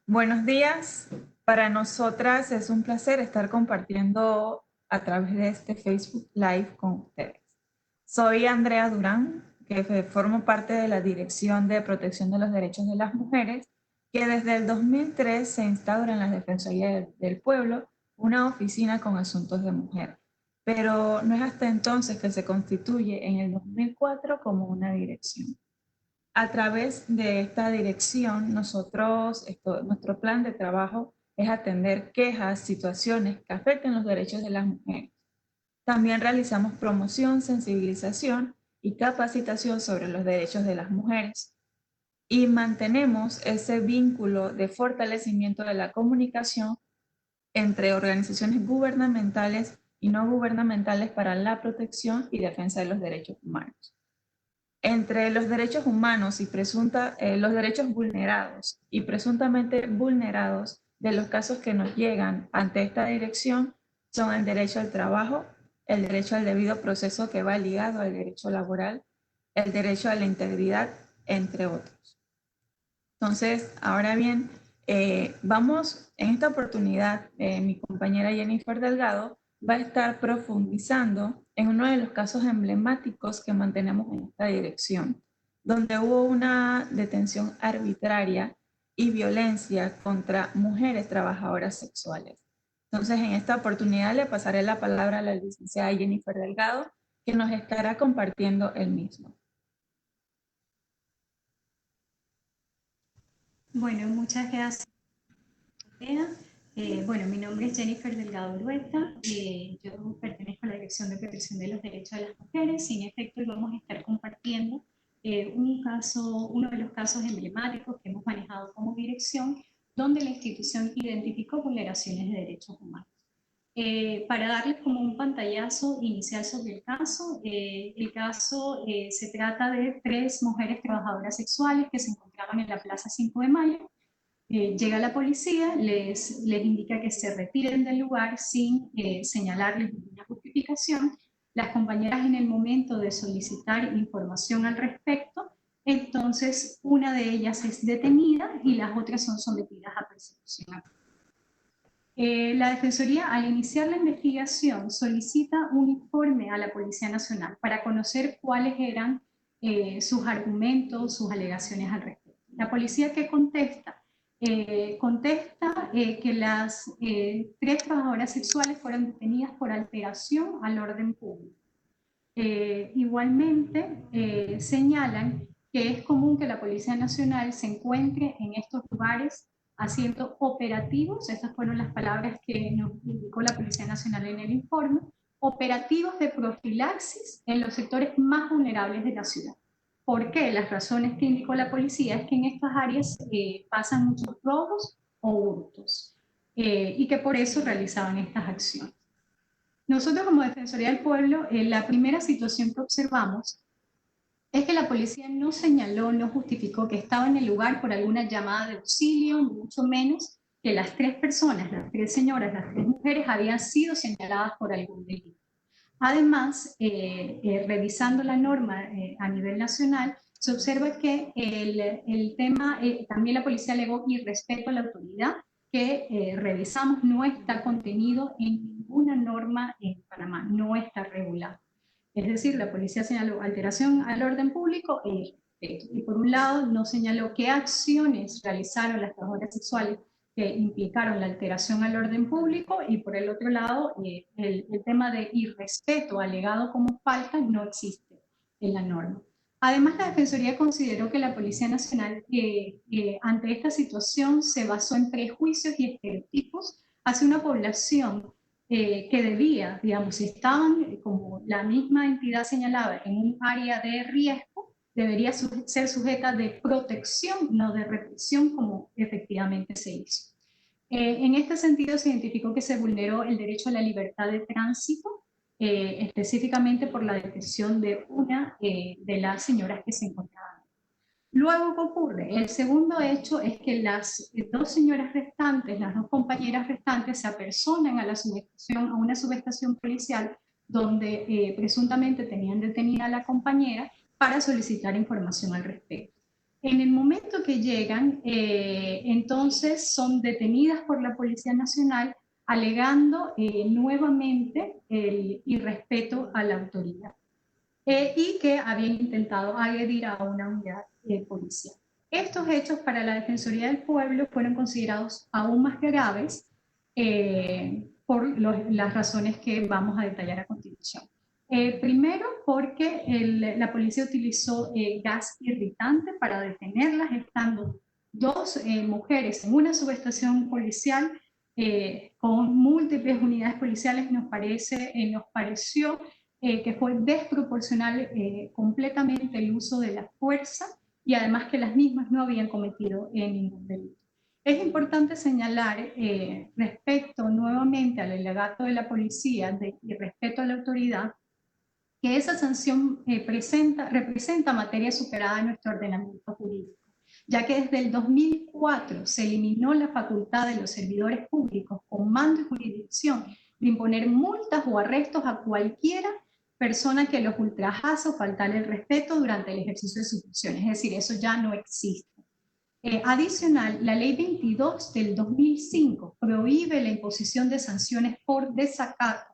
Buenos días. Para nosotras es un placer estar compartiendo a través de este Facebook Live con ustedes. Soy Andrea Durán, que formo parte de la Dirección de Protección de los Derechos de las Mujeres, que desde el 2003 se instaura en la Defensoría del Pueblo una oficina con asuntos de mujer. Pero no es hasta entonces que se constituye en el 2004 como una dirección. A través de esta dirección, nuestro plan de trabajo es atender quejas, situaciones que afecten los derechos de las mujeres. También realizamos promoción, sensibilización y capacitación sobre los derechos de las mujeres. Y mantenemos ese vínculo de fortalecimiento de la comunicación entre organizaciones gubernamentales y no gubernamentales para la protección y defensa de los derechos humanos. Entre los derechos humanos y los derechos vulnerados y presuntamente vulnerados de los casos que nos llegan ante esta dirección son el derecho al trabajo, el derecho al debido proceso que va ligado al derecho laboral, el derecho a la integridad, entre otros. Entonces, ahora bien, vamos en esta oportunidad, mi compañera Jennifer Delgado va a estar profundizando en uno de los casos emblemáticos que mantenemos en esta dirección, donde hubo una detención arbitraria y violencia contra mujeres trabajadoras sexuales. Entonces, en esta oportunidad le pasaré la palabra a la licenciada Jennifer Delgado, que nos estará compartiendo el mismo. Bueno, muchas gracias. Bueno, mi nombre es Jennifer Delgado Urueta, yo pertenezco a la Dirección de Protección de los Derechos de las Mujeres y en efecto hoy vamos a estar compartiendo uno de los casos emblemáticos que hemos manejado como dirección, donde la institución identificó vulneraciones de derechos humanos. Para darles como un pantallazo inicial sobre el caso se trata de 3 mujeres trabajadoras sexuales que se encontraban en la Plaza 5 de Mayo. Llega la policía, les indica que se retiren del lugar sin señalarles ninguna justificación. Las compañeras en el momento de solicitar información al respecto, entonces una de ellas es detenida y las otras son sometidas a persecución. La Defensoría, al iniciar la investigación, solicita un informe a la Policía Nacional para conocer cuáles eran sus argumentos, sus alegaciones al respecto. La policía que contesta, que las 3 trabajadoras sexuales fueron detenidas por alteración al orden público. Igualmente, señalan que es común que la Policía Nacional se encuentre en estos lugares haciendo operativos, estas fueron las palabras que nos indicó la Policía Nacional en el informe, operativos de profilaxis en los sectores más vulnerables de la ciudad. ¿Por qué? Las razones que indicó la policía es que en estas áreas pasan muchos robos o hurtos y que por eso realizaban estas acciones. Nosotros como Defensoría del Pueblo, la primera situación que observamos es que la policía no señaló, no justificó que estaba en el lugar por alguna llamada de auxilio, ni mucho menos que las 3 personas, las 3 señoras, las 3 mujeres habían sido señaladas por algún delito. Además, revisando la norma a nivel nacional, se observa que el tema, también la policía alegó irrespeto a la autoridad, que revisamos no está contenido en ninguna norma en Panamá, no está regulado. Es decir, la policía señaló alteración al orden público e irrespeto. Y por un lado, no señaló qué acciones realizaron las trabajadoras sexuales que implicaron la alteración al orden público, y por el otro lado, el tema de irrespeto alegado como falta no existe en la norma. Además, la Defensoría consideró que la Policía Nacional, ante esta situación, se basó en prejuicios y estereotipos hacia una población que debía, digamos, si estaban, como la misma entidad señalaba, en un área de riesgo, debería ser sujeta de protección, no de represión, como efectivamente se hizo. En este sentido, se identificó que se vulneró el derecho a la libertad de tránsito, específicamente por la detención de una de las señoras que se encontraban. Luego, ¿qué ocurre? El segundo hecho es que las 2 señoras restantes, las 2 compañeras restantes, se apersonan a una subestación policial donde presuntamente tenían detenida a la compañera para solicitar información al respecto. En el momento que llegan, entonces son detenidas por la Policía Nacional alegando nuevamente el irrespeto a la autoridad y que habían intentado agredir a una unidad policial. Estos hechos para la Defensoría del Pueblo fueron considerados aún más graves por las razones que vamos a detallar a continuación. Primero, porque la policía utilizó gas irritante para detenerlas, estando dos mujeres en una subestación policial con múltiples unidades policiales. Nos pareció que fue desproporcional completamente el uso de la fuerza y además que las mismas no habían cometido ningún delito. Es importante señalar respecto nuevamente al alegato de la policía y respeto a la autoridad, que esa sanción representa materia superada en nuestro ordenamiento jurídico, ya que desde el 2004 se eliminó la facultad de los servidores públicos con mando y jurisdicción de imponer multas o arrestos a cualquiera persona que los ultrajase o faltara el respeto durante el ejercicio de sus funciones. Es decir, eso ya no existe. Adicional, la Ley 22 del 2005 prohíbe la imposición de sanciones por desacato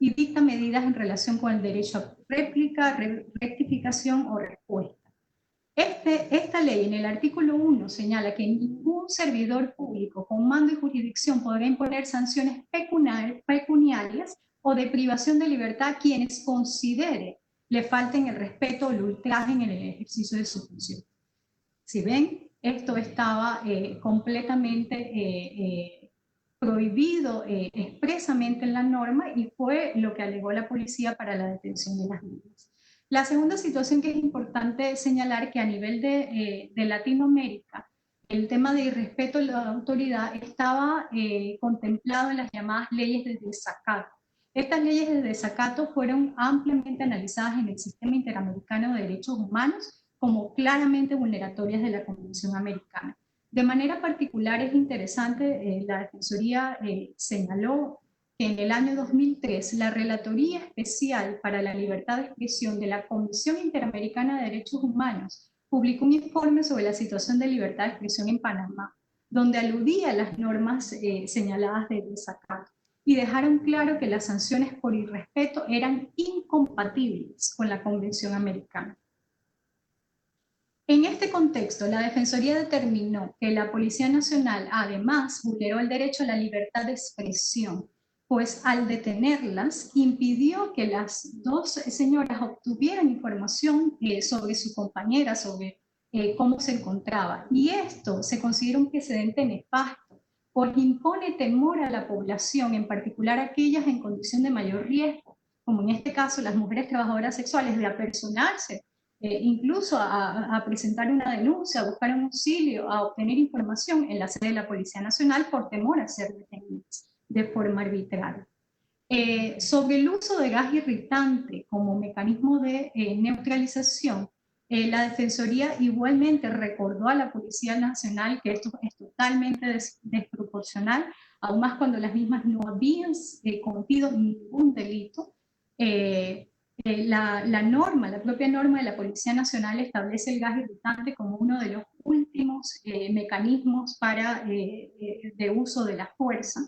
y dicta medidas en relación con el derecho a réplica, rectificación o respuesta. Esta ley en el artículo 1 señala que ningún servidor público con mando y jurisdicción podrá imponer sanciones pecuniarias o de privación de libertad a quienes considere le falten el respeto o lo ultrajen en el ejercicio de su función. Si ven, esto estaba completamente prohibido expresamente en la norma y fue lo que alegó la policía para la detención de las mismas. La segunda situación que es importante señalar, que a nivel de Latinoamérica, el tema de irrespeto a la autoridad estaba contemplado en las llamadas leyes de desacato. Estas leyes de desacato fueron ampliamente analizadas en el Sistema Interamericano de Derechos Humanos como claramente vulneratorias de la Convención Americana. De manera particular es interesante, la Defensoría señaló que en el año 2003 la Relatoría Especial para la Libertad de Expresión de la Comisión Interamericana de Derechos Humanos publicó un informe sobre la situación de libertad de expresión en Panamá, donde aludía a las normas señaladas de desacato y dejaron claro que las sanciones por irrespeto eran incompatibles con la Convención Americana. En este contexto, la Defensoría determinó que la Policía Nacional además vulneró el derecho a la libertad de expresión, pues al detenerlas impidió que las dos señoras obtuvieran información sobre su compañera, sobre cómo se encontraba. Y esto se considera un precedente nefasto, pues impone temor a la población, en particular aquellas en condición de mayor riesgo, como en este caso las mujeres trabajadoras sexuales, de apersonarse incluso a presentar una denuncia, a buscar un auxilio, a obtener información en la sede de la Policía Nacional por temor a ser detenidas de forma arbitraria. Sobre el uso de gas irritante como mecanismo de neutralización, la Defensoría igualmente recordó a la Policía Nacional que esto es totalmente desproporcional, aún más cuando las mismas no habían cometido ningún delito. La propia norma de la Policía Nacional establece el gas irritante como uno de los últimos mecanismos de uso de la fuerza.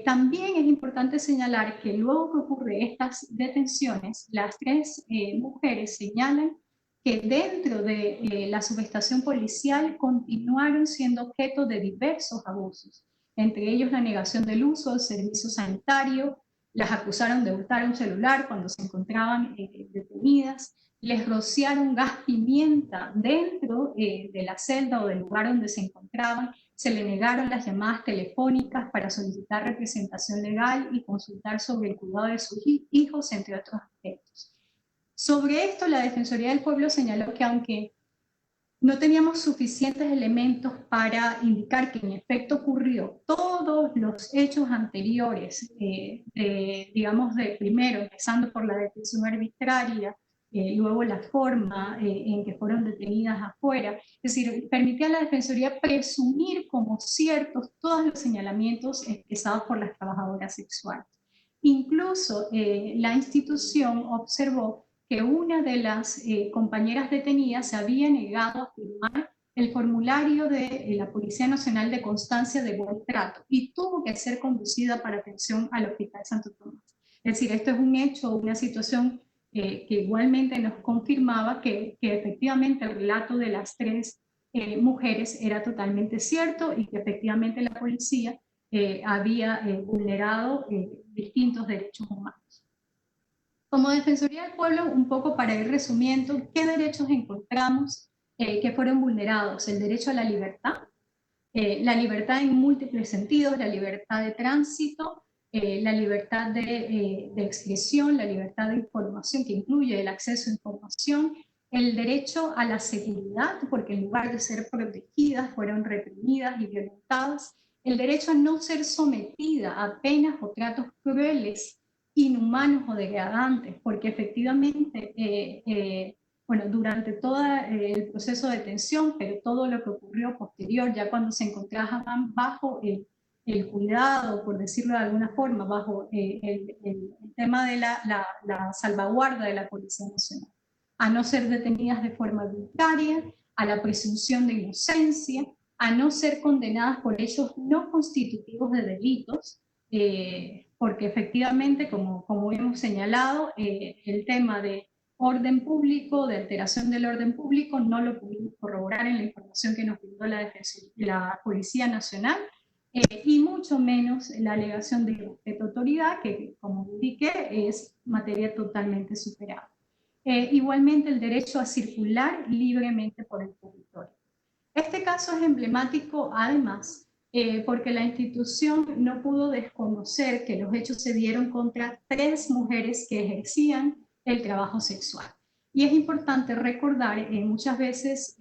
También es importante señalar que luego que ocurren estas detenciones, las tres mujeres señalan que dentro de la subestación policial continuaron siendo objeto de diversos abusos, entre ellos la negación del uso del servicio sanitario. Las acusaron de hurtar un celular cuando se encontraban detenidas, les rociaron gas pimienta dentro de la celda o del lugar donde se encontraban, se le negaron las llamadas telefónicas para solicitar representación legal y consultar sobre el cuidado de sus hijos, entre otros aspectos. Sobre esto, la Defensoría del Pueblo señaló que aunque no teníamos suficientes elementos para indicar que en efecto ocurrió todos los hechos anteriores, digamos de primero, empezando por la detención arbitraria, luego la forma en que fueron detenidas afuera, es decir, permitía a la Defensoría presumir como ciertos todos los señalamientos expresados por las trabajadoras sexuales. Incluso la institución observó que una de las compañeras detenidas se había negado a firmar el formulario de la Policía Nacional de constancia de buen trato y tuvo que ser conducida para atención al Hospital Santo Tomás. Es decir, esto es un hecho, una situación que igualmente nos confirmaba que efectivamente el relato de las tres mujeres era totalmente cierto y que efectivamente la policía había vulnerado distintos derechos humanos. Como Defensoría del Pueblo, un poco para ir resumiendo, ¿qué derechos encontramos que fueron vulnerados? El derecho a la libertad en múltiples sentidos, la libertad de tránsito, la libertad de expresión, la libertad de información, que incluye el acceso a información, el derecho a la seguridad, porque en lugar de ser protegidas, fueron reprimidas y violentadas, el derecho a no ser sometida a penas o tratos crueles, inhumanos o degradantes, porque efectivamente bueno, durante todo el proceso de detención, pero todo lo que ocurrió posterior, ya cuando se encontraban bajo el cuidado, por decirlo de alguna forma, bajo el tema de la salvaguarda de la Policía Nacional, a no ser detenidas de forma arbitraria, a la presunción de inocencia, a no ser condenadas por hechos no constitutivos de delitos, porque efectivamente, como hemos señalado, el tema de orden público, de alteración del orden público, no lo pudimos corroborar en la información que nos brindó la Policía Nacional, y mucho menos la alegación de respeto a autoridad, que como indiqué es materia totalmente superada. Igualmente el derecho a circular libremente por el territorio. Este caso es emblemático además porque la institución no pudo desconocer que los hechos se dieron contra tres mujeres que ejercían el trabajo sexual. Y es importante recordar, muchas veces,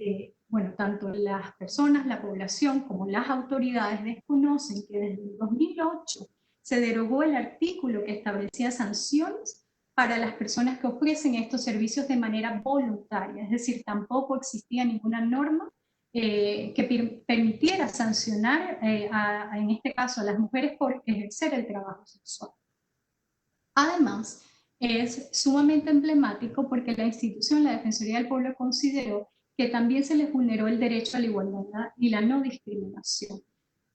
bueno, tanto las personas, la población, como las autoridades desconocen que desde el 2008 se derogó el artículo que establecía sanciones para las personas que ofrecen estos servicios de manera voluntaria, es decir, tampoco existía ninguna norma que permitiera sancionar en este caso a las mujeres por ejercer el trabajo sexual. Además, es sumamente emblemático porque la institución, la Defensoría del Pueblo, consideró que también se les vulneró el derecho a la igualdad y la no discriminación.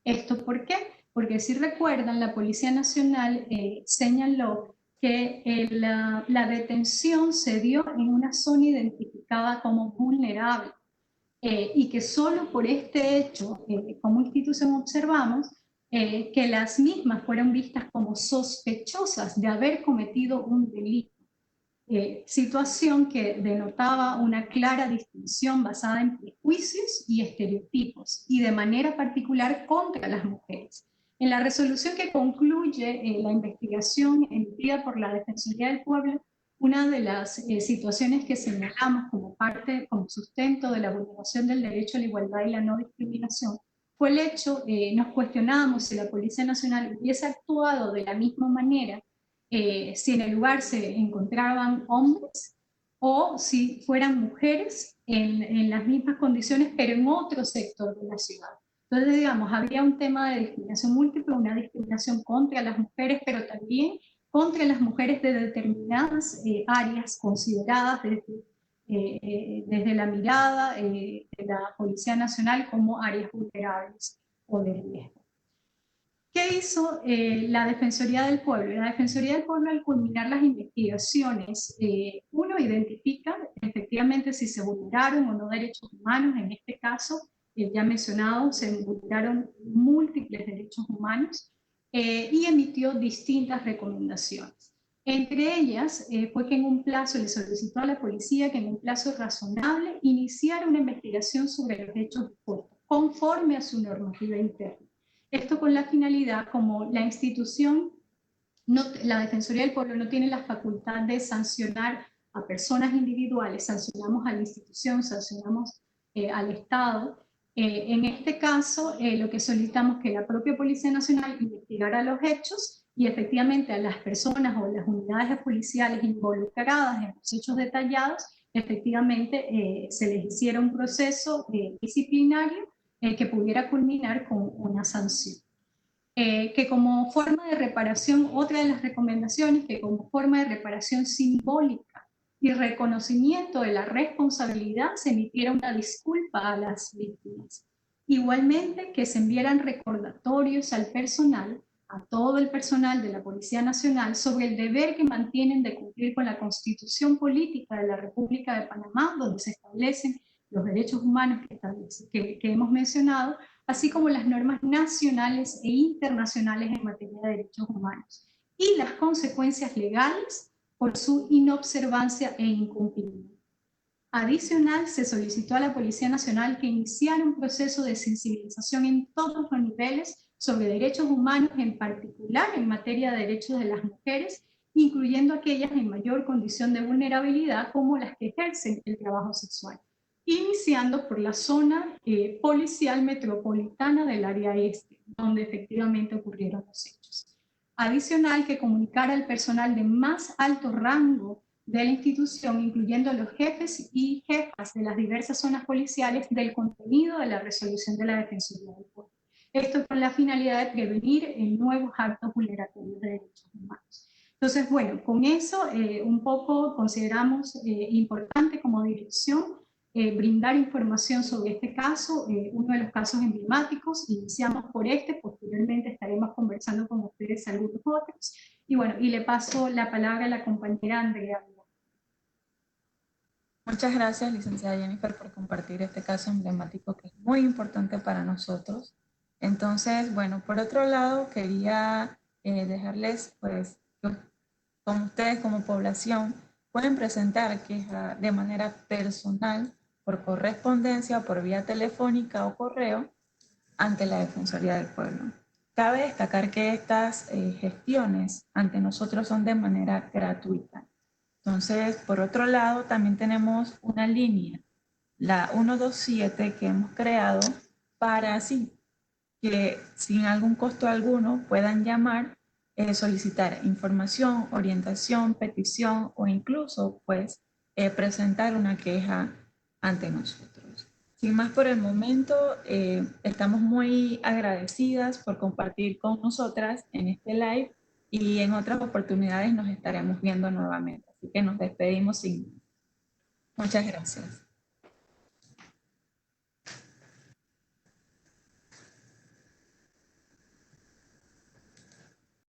¿Esto por qué? Porque si recuerdan, la Policía Nacional señaló que la detención se dio en una zona identificada como vulnerable y que solo por este hecho, como institución observamos, que las mismas fueron vistas como sospechosas de haber cometido un delito. Situación que denotaba una clara distinción basada en prejuicios y estereotipos, y de manera particular contra las mujeres. En la resolución que concluye la investigación emitida por la Defensoría del Pueblo, una de las situaciones que señalamos como parte, como sustento de la vulneración del derecho a la igualdad y la no discriminación, fue el hecho, nos cuestionábamos si la Policía Nacional hubiese actuado de la misma manera si en el lugar se encontraban hombres o si fueran mujeres en las mismas condiciones, pero en otro sector de la ciudad. Entonces, digamos, había un tema de discriminación múltiple, una discriminación contra las mujeres, pero también contra las mujeres de determinadas áreas consideradas desde la mirada de la Policía Nacional como áreas vulnerables o de riesgo. ¿Qué hizo la Defensoría del Pueblo? La Defensoría del Pueblo, al culminar las investigaciones, uno identifica efectivamente si se vulneraron o no derechos humanos. En este caso, ya mencionado, se vulneraron múltiples derechos humanos y emitió distintas recomendaciones. Entre ellas fue que en un plazo le solicitó a la policía que en un plazo razonable iniciara una investigación sobre los hechos expuestos, conforme a su normativa interna. Esto con la finalidad, como la institución, la Defensoría del Pueblo no tiene la facultad de sancionar a personas individuales, sancionamos a la institución, sancionamos al Estado. En este caso, lo que solicitamos es que la propia Policía Nacional investigara los hechos y efectivamente a las personas o las unidades policiales involucradas en los hechos detallados, efectivamente se les hiciera un proceso disciplinario que pudiera culminar con una sanción. Que como forma de reparación, otra de las recomendaciones, que como forma de reparación simbólica y reconocimiento de la responsabilidad se emitiera una disculpa a las víctimas. Igualmente, que se enviaran recordatorios al personal, a todo el personal de la Policía Nacional, sobre el deber que mantienen de cumplir con la Constitución Política de la República de Panamá, donde se establecen los derechos humanos que hemos mencionado, así como las normas nacionales e internacionales en materia de derechos humanos, y las consecuencias legales por su inobservancia e incumplimiento. Adicional, se solicitó a la Policía Nacional que iniciara un proceso de sensibilización en todos los niveles sobre derechos humanos, en particular en materia de derechos de las mujeres, incluyendo aquellas en mayor condición de vulnerabilidad, como las que ejercen el trabajo sexual, iniciando por la zona policial metropolitana del área este, donde efectivamente ocurrieron los hechos. Adicional, que comunicara al personal de más alto rango de la institución, incluyendo los jefes y jefas de las diversas zonas policiales, del contenido de la resolución de la Defensoría del Pueblo. Esto con la finalidad de prevenir nuevos actos vulneratorios de derechos humanos. Entonces, bueno, con eso un poco consideramos importante como dirección brindar información sobre este caso, uno de los casos emblemáticos. Iniciamos por este, posteriormente estaremos conversando con ustedes algunos otros. Y bueno, y le paso la palabra a la compañera Andrea. Muchas gracias, licenciada Jennifer, por compartir este caso emblemático que es muy importante para nosotros. Entonces, bueno, por otro lado, quería dejarles, pues, como ustedes como población pueden presentar queja de manera personal, por correspondencia, por vía telefónica o correo, ante la Defensoría del Pueblo. Cabe destacar que estas gestiones ante nosotros son de manera gratuita. Entonces, por otro lado, también tenemos una línea, la 127, que hemos creado para así que sin algún costo alguno puedan llamar, solicitar información, orientación, petición o incluso pues presentar una queja ante nosotros. Sin más por el momento, estamos muy agradecidas por compartir con nosotras en este live y en otras oportunidades nos estaremos viendo nuevamente. Así que nos despedimos sin. Muchas gracias.